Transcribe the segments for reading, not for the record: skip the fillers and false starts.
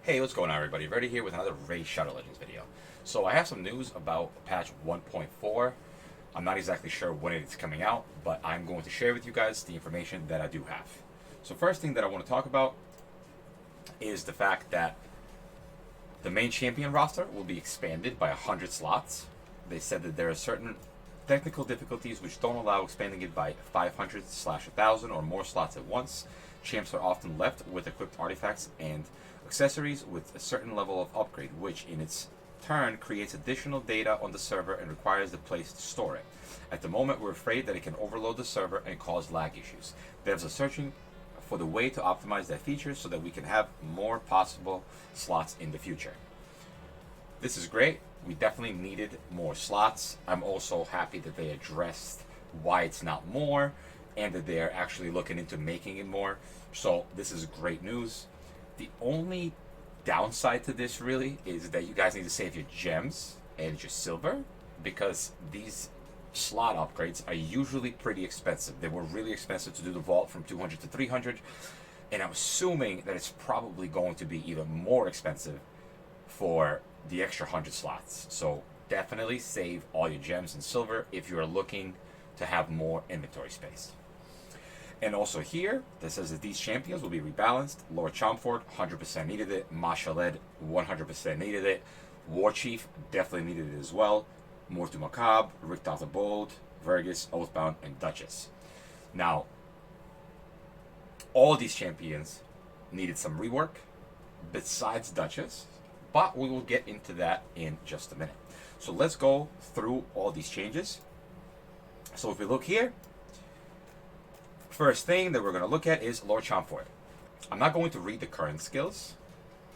Hey, what's going on, everybody? Ready here with another Raid Shadow Legends video. So I have some news about patch 1.4. I'm not exactly sure when it's coming out, but I'm going to share with you guys the information that I do have. So first thing that I want to talk about is the fact that the main champion roster will be expanded by 100 slots. They said that there are certain technical difficulties which don't allow expanding it by 500/1000 or more slots at once. Champs are often left with equipped artifacts and accessories with a certain level of upgrade, which in its turn creates additional data on the server and requires the place to store it. At the moment, we're afraid that it can overload the server and cause lag issues. Devs are searching for the way to optimize that feature so that we can have more possible slots in the future. This is great. We definitely needed more slots. I'm also happy that they addressed why it's not more and that they're actually looking into making it more. So this is great news. The only downside to this really is that you guys need to save your gems and your silver, because these slot upgrades are usually pretty expensive. They were really expensive to do the vault from 200 to 300, and I'm assuming that it's probably going to be even more expensive for the extra 100 slots. So definitely save all your gems and silver if you're looking to have more inventory space. And also here, that says that these champions will be rebalanced. Lord Chomford, 100% needed it. Mashaled, 100% needed it. Warchief, definitely needed it as well. Mortu-macaab, Richter the Bold, Vergus, Oathbound, and Dutchess. Now, all these champions needed some rework, besides Dutchess, but we will get into that in just a minute. So let's go through all these changes. So if we look here, first thing that we're going to look at is Lord Chomford. I'm not going to read the current skills.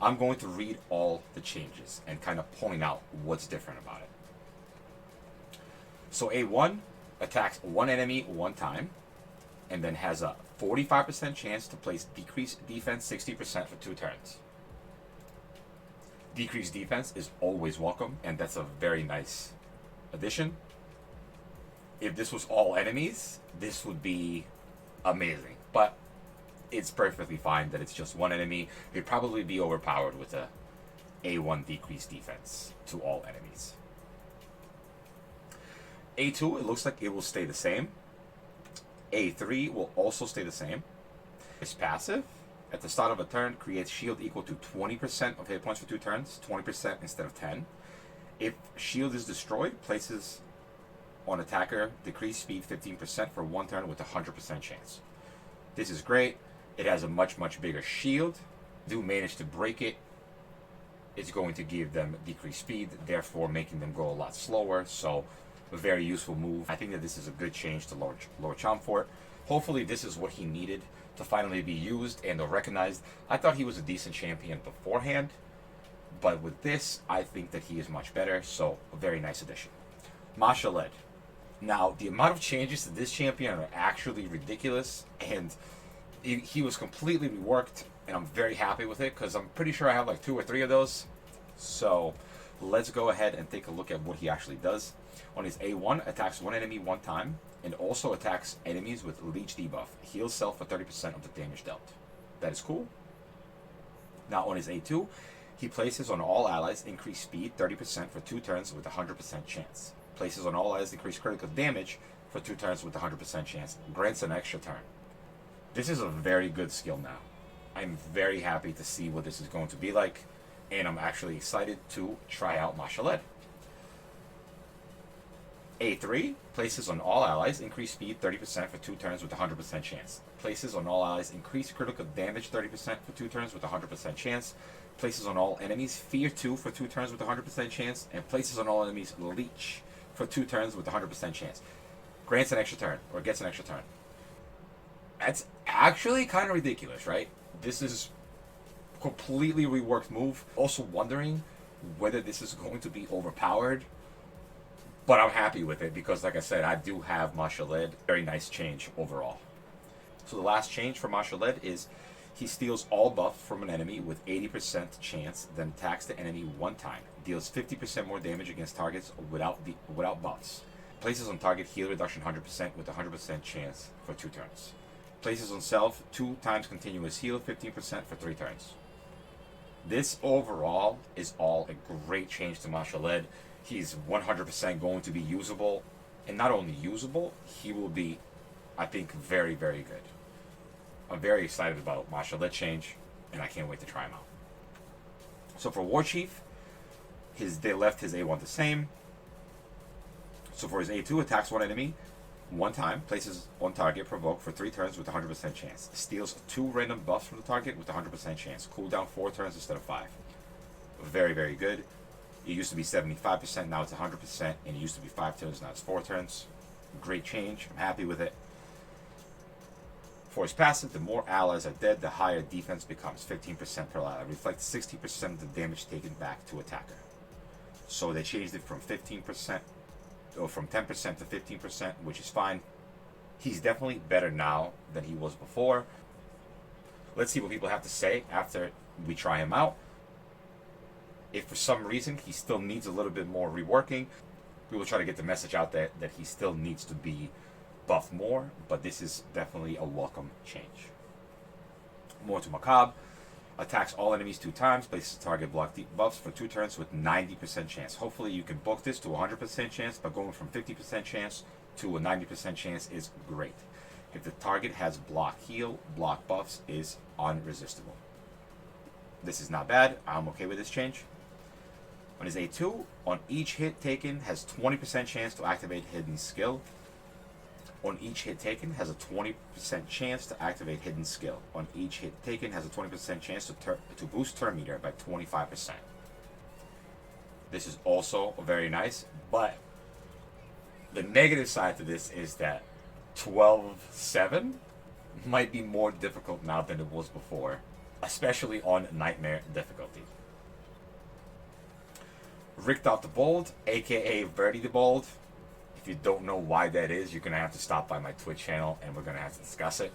I'm going to read all the changes and kind of point out what's different about it. So A1 attacks one enemy one time and then has a 45% chance to place decreased defense 60% for 2 turns. Decreased defense is always welcome, and that's a very nice addition. If this was all enemies, this would be amazing, but it's perfectly fine that it's just one enemy. It'd probably be overpowered with a A1 decreased defense to all enemies. A2, it looks like it will stay the same. A3 will also stay the same. Its passive, at the start of a turn, creates shield equal to 20% of hit points for 2 turns, 20% instead of 10. If shield is destroyed, places on attacker decrease speed 15% for 1 turn with a 100% chance. This is great. It has a much bigger shield. Do manage to break it, it's going to give them decreased speed, therefore making them go a lot slower. So a very useful move. I think that this is a good change to Lord Chomford. Hopefully this is what he needed to finally be used and recognized. I thought he was a decent champion beforehand, but with this, I think that he is much better. So a very nice addition. Mashaled. Now, the amount of changes to this champion are actually ridiculous, and he was completely reworked, and I'm very happy with it because I'm pretty sure I have like 2 or 3 of those. So let's go ahead and take a look at what he actually does. On his A1, attacks one enemy one time, and also attacks enemies with Leech debuff. Heals self for 30% of the damage dealt. That is cool. Now on his A2, he places on all allies increased speed 30% for 2 turns with a 100% chance. Places on all allies decreased critical damage for 2 turns with a 100% chance. Grants an extra turn. This is a very good skill now. I'm very happy to see what this is going to be like, and I'm actually excited to try out Mashaled. A3, places on all allies increase speed 30% for 2 turns with a 100% chance. Places on all allies increase critical damage 30% for 2 turns with a 100% chance. Places on all enemies fear 2 for 2 turns with a 100% chance. And places on all enemies leech for 2 turns with a 100% chance. Grants an extra turn, or gets an extra turn. That's actually kind of ridiculous, right? This is a completely reworked move. Also wondering whether this is going to be overpowered. But I'm happy with it because, like I said, I do have Mashaled. Very nice change overall. So the last change for Mashaled is he steals all buff from an enemy with 80% chance, then attacks the enemy 1 time. Deals 50% more damage against targets without buffs. Places on target heal reduction 100% with a 100% chance for 2 turns. Places on self 2 times continuous heal 15% for 3 turns. This overall is all a great change to martial ed. He's 100% going to be usable, and not only usable, he will be, I think, very, very good. I'm very excited about martial ed change, and I can't wait to try him out. So for Warchief, they left his A1 the same. So for his A2, attacks one enemy one time, places on target, provoke for 3 turns with 100% chance. Steals 2 random buffs from the target with 100% chance. Cooldown 4 turns instead of 5. Very, very good. It used to be 75%, now it's 100%, and it used to be 5 turns, now it's 4 turns. Great change. I'm happy with it. For his passive, the more allies are dead, the higher defense becomes. 15% per ally. Reflects 60% of the damage taken back to attacker. So they changed it from 15%, or from 10% to 15%, which is fine. He's definitely better now than he was before. Let's see what people have to say after we try him out. If for some reason he still needs a little bit more reworking, we will try to get the message out there that he still needs to be buffed more, but this is definitely a welcome change. Mortu-macaab attacks all enemies 2 times, places target block deep buffs for 2 turns with 90% chance. Hopefully you can book this to 100% chance, but going from 50% chance to a 90% chance is great. If the target has block heal, block buffs is unresistible. This is not bad. I'm okay with this change. On his A2, on each hit taken has 20% chance to activate hidden skill. On each hit taken has a 20% chance to activate hidden skill. On each hit taken has a 20% chance to boost turn meter by 25%. This is also very nice, but the negative side to this is that 12-7 might be more difficult now than it was before, especially on Nightmare difficulty. Richtof the Bold, aka Verdi the Bold. If you don't know why that is, you're going to have to stop by my Twitch channel and we're going to have to discuss it.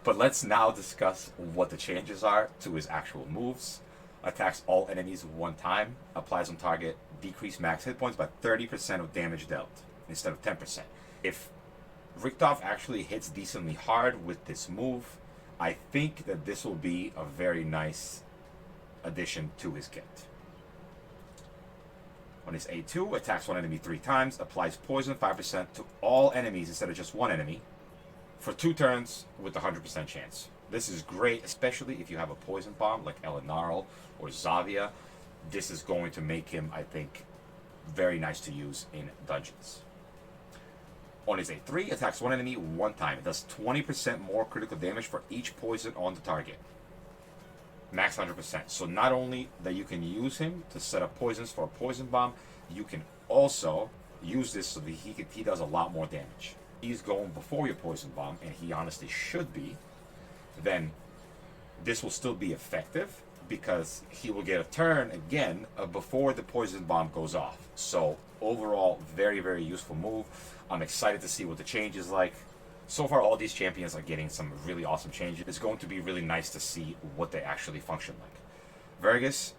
But let's now discuss what the changes are to his actual moves. Attacks all enemies 1 time, applies on target, decrease max hit points by 30% of damage dealt instead of 10%. If Richtof actually hits decently hard with this move, I think that this will be a very nice addition to his kit. On his A2, attacks 1 enemy 3 times, applies poison 5% to all enemies instead of just 1 enemy for 2 turns with 100% chance. This is great, especially if you have a poison bomb like Elinarl or Zavia. This is going to make him, I think, very nice to use in dungeons. On his A3, attacks 1 enemy 1 time. It does 20% more critical damage for each poison on the target. Max 100%. So not only that you can use him to set up poisons for a poison bomb, you can also use this so that he does a lot more damage. He's going before your poison bomb, and he honestly should be. Then this will still be effective because he will get a turn again before the poison bomb goes off. So overall, very, very useful move. I'm excited to see what the change is like. So far, all these champions are getting some really awesome changes. It's going to be really nice to see what they actually function like. Vergus,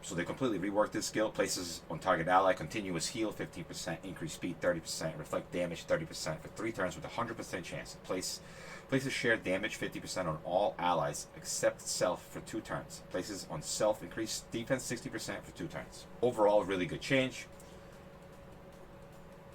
so they completely reworked this skill. Places on target ally, continuous heal 15%, increase speed 30%, reflect damage 30% for 3 turns with 100% chance. Places shared damage 50% on all allies except self for 2 turns. Places on self increase defense 60% for 2 turns. Overall, really good change.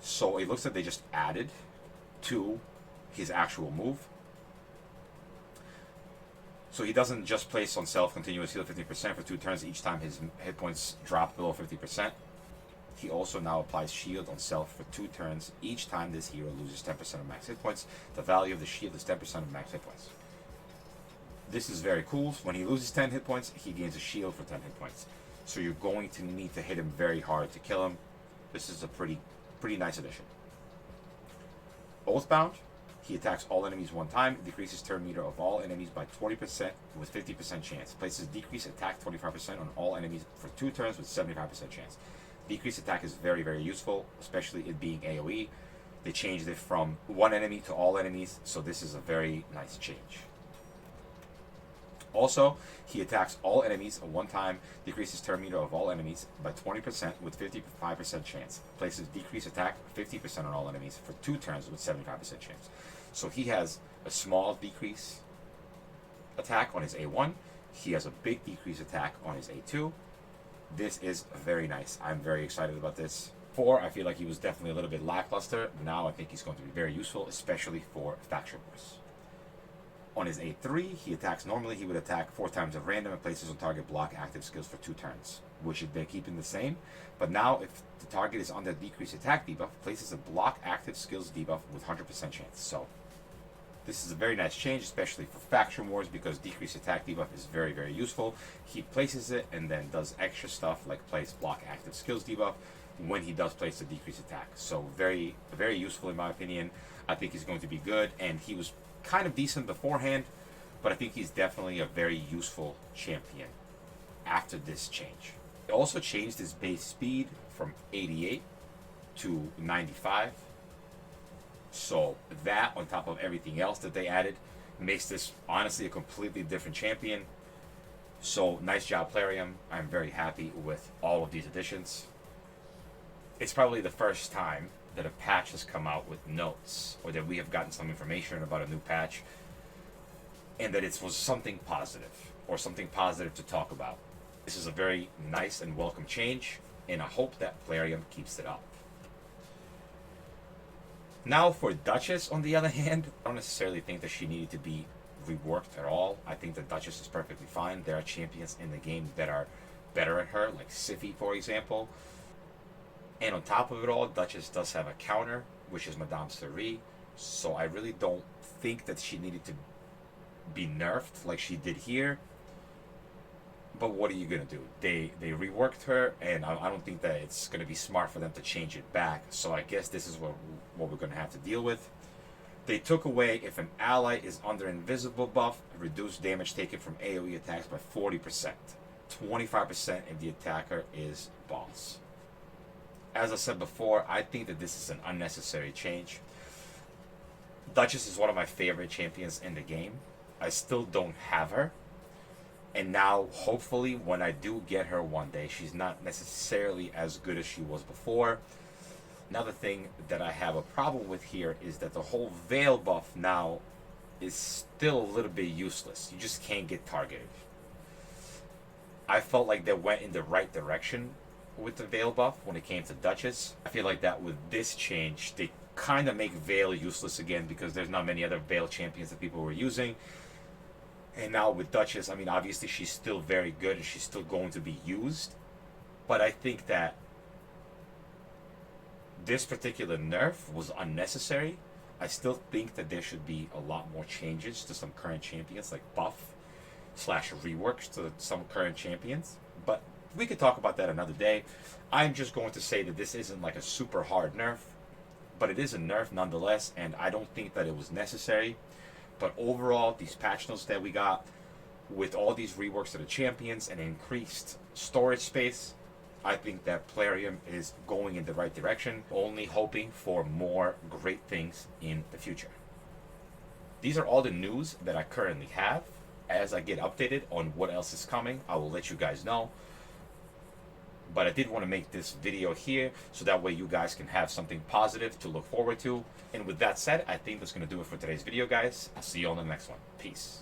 So it looks like they just added to his actual move. So he doesn't just place on self continuous heal 50% for 2 turns each time his hit points drop below 50%. He also now applies shield on self for 2 turns each time this hero loses 10% of max hit points. The value of the shield is 10% of max hit points. This is very cool. When he loses 10 hit points, he gains a shield for 10 hit points. So you're going to need to hit him very hard to kill him. This is a pretty nice addition. Oathbound, he attacks all enemies 1 time, decreases turn meter of all enemies by 20% with 50% chance. Places decrease attack 25% on all enemies for 2 turns with 75% chance. Decrease attack is very, very useful, especially it being AoE. They changed it from 1 enemy to all enemies, so this is a very nice change. Also, he attacks all enemies at 1 time, decreases turn meter of all enemies by 20% with 55% chance. Places decrease attack 50% on all enemies for 2 turns with 75% chance. So he has a small decrease attack on his A1. He has a big decrease attack on his A2. This is very nice. I'm very excited about this. 4, I feel like he was definitely a little bit lackluster. Now I think he's going to be very useful, especially for faction wars. On his A3, he attacks normally. He would attack 4 times at random and places on target block active skills for 2 turns, which they're keeping the same. But now, if the target is under decreased attack debuff, places a block active skills debuff with 100% chance. So, this is a very nice change, especially for faction wars, because decreased attack debuff is very, very useful. He places it and then does extra stuff like place block active skills debuff when he does place the decreased attack. So, very, very useful in my opinion. I think he's going to be good, and he was kind of decent beforehand, but I think he's definitely a very useful champion after this change. It also changed his base speed from 88 to 95. So that, on top of everything else that they added, makes this honestly a completely different champion. So nice job, Plarium. I'm very happy with all of these additions. It's probably the first time that a patch has come out with notes, or that we have gotten some information about a new patch, and that it was something positive, or something positive to talk about. This is a very nice and welcome change, and I hope that Plarium keeps it up. Now for Dutchess, on the other hand, I don't necessarily think that she needed to be reworked at all. I think that Dutchess is perfectly fine. There are champions in the game that are better at her, like Sify, for example. And on top of it all, Dutchess does have a counter, which is Madame Cerie. So I really don't think that she needed to be nerfed like she did here. But what are you going to do? They reworked her, and I don't think that it's going to be smart for them to change it back. So I guess this is what we're going to have to deal with. They took away, if an ally is under invisible buff, reduce damage taken from AoE attacks by 40%. 25% if the attacker is boss. As I said before, I think that this is an unnecessary change. Dutchess is one of my favorite champions in the game. I still don't have her. And now, hopefully, when I do get her one day, she's not necessarily as good as she was before. Another thing that I have a problem with here is that the whole Veil buff now is still a little bit useless. You just can't get targeted. I felt like they went in the right direction with the Veil buff when it came to Dutchess. I feel like that with this change, they kind of make Veil useless again, because there's not many other Veil champions that people were using. And now with Dutchess, I mean, obviously she's still very good and she's still going to be used. But I think that this particular nerf was unnecessary. I still think that there should be a lot more changes to some current champions, like buff/reworks to some current champions. But we could talk about that another day. I'm just going to say that this isn't like a super hard nerf, but it is a nerf nonetheless, and I don't think that it was necessary. But overall, these patch notes that we got, with all these reworks to the champions and increased storage space, I think that Plarium is going in the right direction, only hoping for more great things in the future. These are all the news that I currently have. As I get updated on what else is coming, I will let you guys know. But I did want to make this video here so that way you guys can have something positive to look forward to. And with that said, I think that's going to do it for today's video, guys. I'll see you on the next one. Peace.